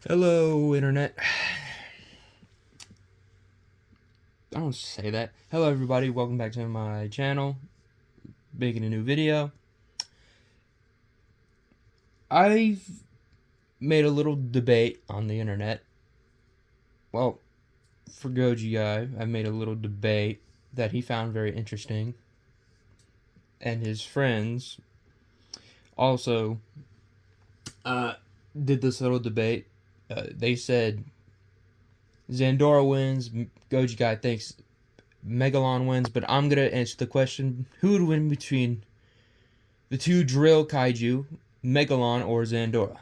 Hello, Internet. I don't say that. Hello, everybody. Welcome back to my channel. Making a new video. I've made a little debate on the Internet. Well, for Goji Guy, I've made a little debate that he found very interesting. And his friends also did this little debate. They said Zandora wins. Goji Guy thinks Megalon wins, but I'm gonna answer the question: who would win between the two drill kaiju, Megalon or Zandora?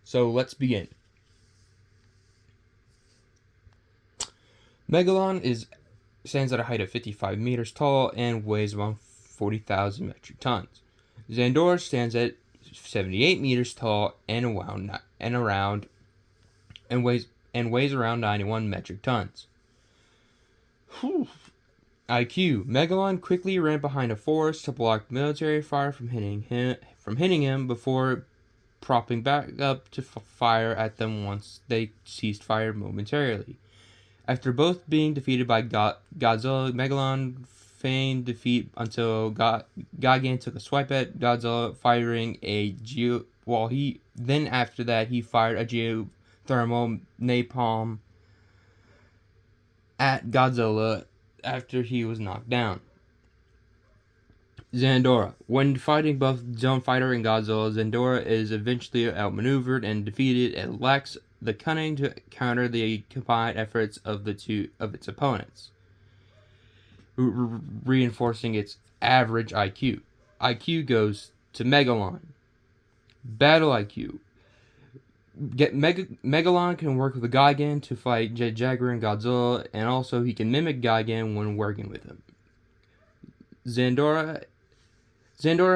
So let's begin. Megalon stands at a height of 55 meters tall and weighs around 40,000 metric tons. Zandora stands at 78 meters tall and weighs around 91 metric tons. Whew. IQ. Megalon quickly ran behind a forest to block military fire from hitting him before propping back up to fire at them once they ceased fire momentarily. After both being defeated by Godzilla, Megalon feigned defeat until Gigan took a swipe at Godzilla, firing a after that he fired a geothermal napalm at Godzilla after he was knocked down. Zandora. When fighting both Zone Fighter and Godzilla, Zandora is eventually outmaneuvered and defeated. It lacks the cunning to counter the combined efforts of its opponents, reinforcing its average IQ. IQ goes to Megalon. Battle IQ. Megalon can work with a Gigan to fight Jaguar and Godzilla, and also he can mimic Gigan when working with him. Zandora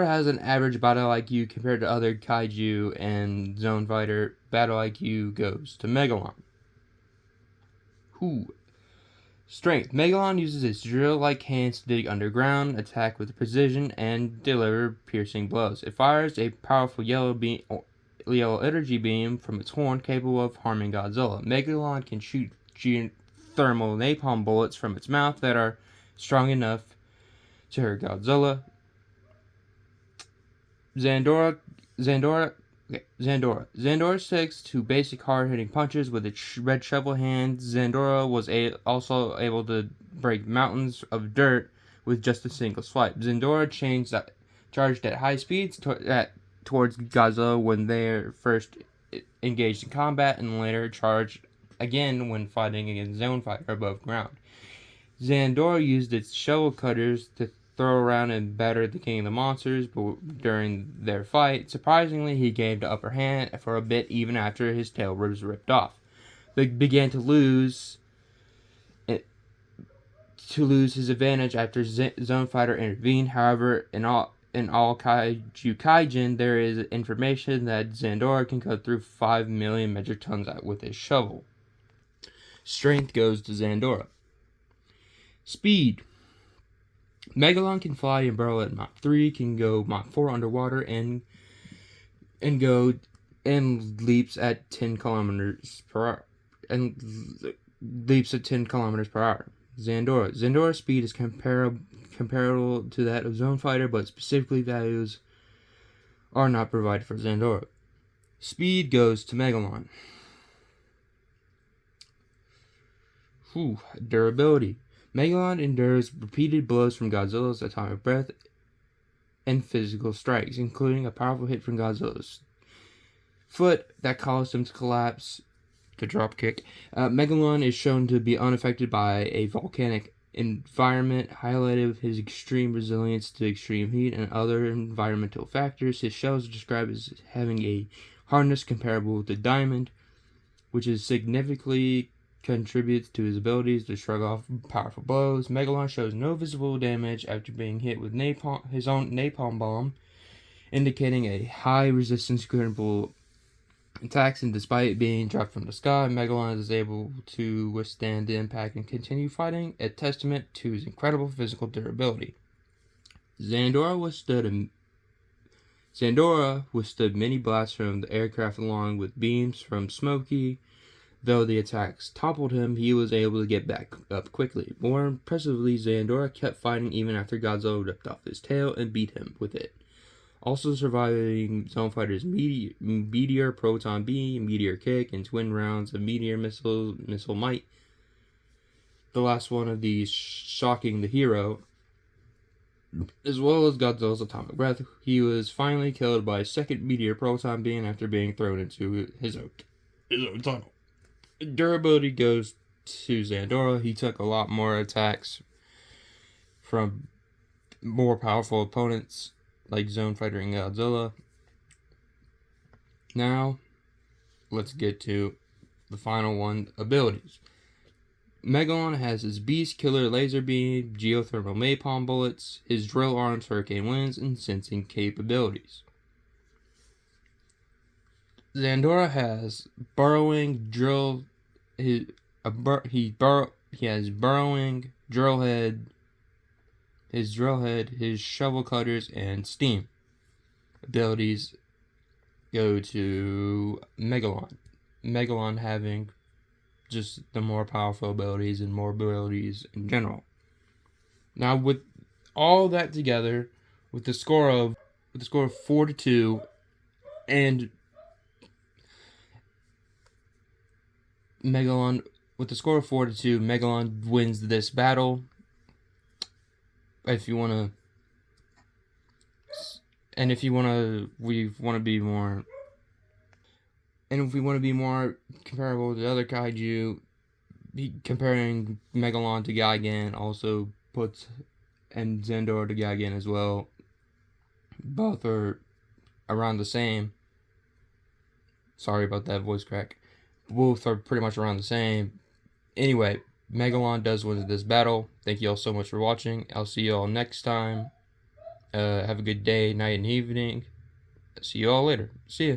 has an average battle IQ compared to other kaiju and Zone Fighter. Battle IQ goes to Megalon. Strength. Megalon uses its drill-like hands to dig underground, attack with precision, and deliver piercing blows. It fires a powerful yellow energy beam from its horn capable of harming Godzilla. Megalon can shoot thermal napalm bullets from its mouth that are strong enough to hurt Godzilla. Zandora sticks to basic hard-hitting punches with its red shovel hand. Zandora was also able to break mountains of dirt with just a single swipe. Zandora charged at high speeds towards Godzilla when they first engaged in combat, and later charged again when fighting against Zone Fighter above ground. Zandora used its shovel cutters to throw around and batter the king of the monsters, but during their fight, surprisingly, he gained the upper hand for a bit even after his tail was ripped off. They began to lose his advantage after Zone Fighter intervened. However, in all Kaijin, there is information that Zandora can cut through 5 million metric tons with his shovel. Strength goes to Zandora. Speed. Megalon can fly and burrow at Mach 3, can go Mach 4 underwater, and leaps at 10 kilometers per hour. Zandora's speed is comparable to that of Zone Fighter, but specifically values are not provided for Zandora. Speed goes to Megalon. Durability. Megalon endures repeated blows from Godzilla's atomic breath and physical strikes, including a powerful hit from Godzilla's foot that caused him to collapse to drop kick. Megalon is shown to be unaffected by a volcanic environment, highlighted his extreme resilience to extreme heat and other environmental factors. His shells are described as having a hardness comparable to diamond, which is significantly contributes to his abilities to shrug off powerful blows. Megalon shows no visible damage after being hit with his own napalm bomb, indicating a high resistance to critical attacks, and despite being dropped from the sky, Megalon is able to withstand the impact and continue fighting, a testament to his incredible physical durability. Zandora withstood Zandora withstood many blasts from the aircraft along with beams from Smokey. Though the attacks toppled him, he was able to get back up quickly. More impressively, Zandora kept fighting even after Godzilla ripped off his tail and beat him with it. Also surviving Zone Fighter's Meteor Proton Beam, Meteor Kick, and twin rounds of Meteor Missile Might. The last one of these shocking the hero, as well as Godzilla's Atomic Breath. He was finally killed by a second Meteor Proton Beam after being thrown into his own tunnel. Durability goes to Zandora. He took a lot more attacks from more powerful opponents like Zone Fighter and Godzilla. Now, let's get to the final one, abilities. Megalon has his Beast Killer Laser Beam, Geothermal Napalm Bullets, his Drill Arms, Hurricane Winds, and Sensing capabilities. Zandora has Burrowing Drill. He has Burrowing, Drill Head, his Shovel Cutters, and Steam. Abilities go to Megalon. Megalon having just the more powerful abilities and more abilities in general. Now, with all that together, with the score of 4-2, and Megalon, with the score of 4-2, Megalon wins this battle. If we want to be more comparable to the other kaiju, comparing Megalon to Gigan also puts, and Zandora to Gigan as well. Both are around the same. Sorry about that voice crack. Both are pretty much around the same. Anyway, Megalon does win this battle. Thank you all so much for watching. I'll see you all next time. Have a good day, night, and evening. See you all later. See ya.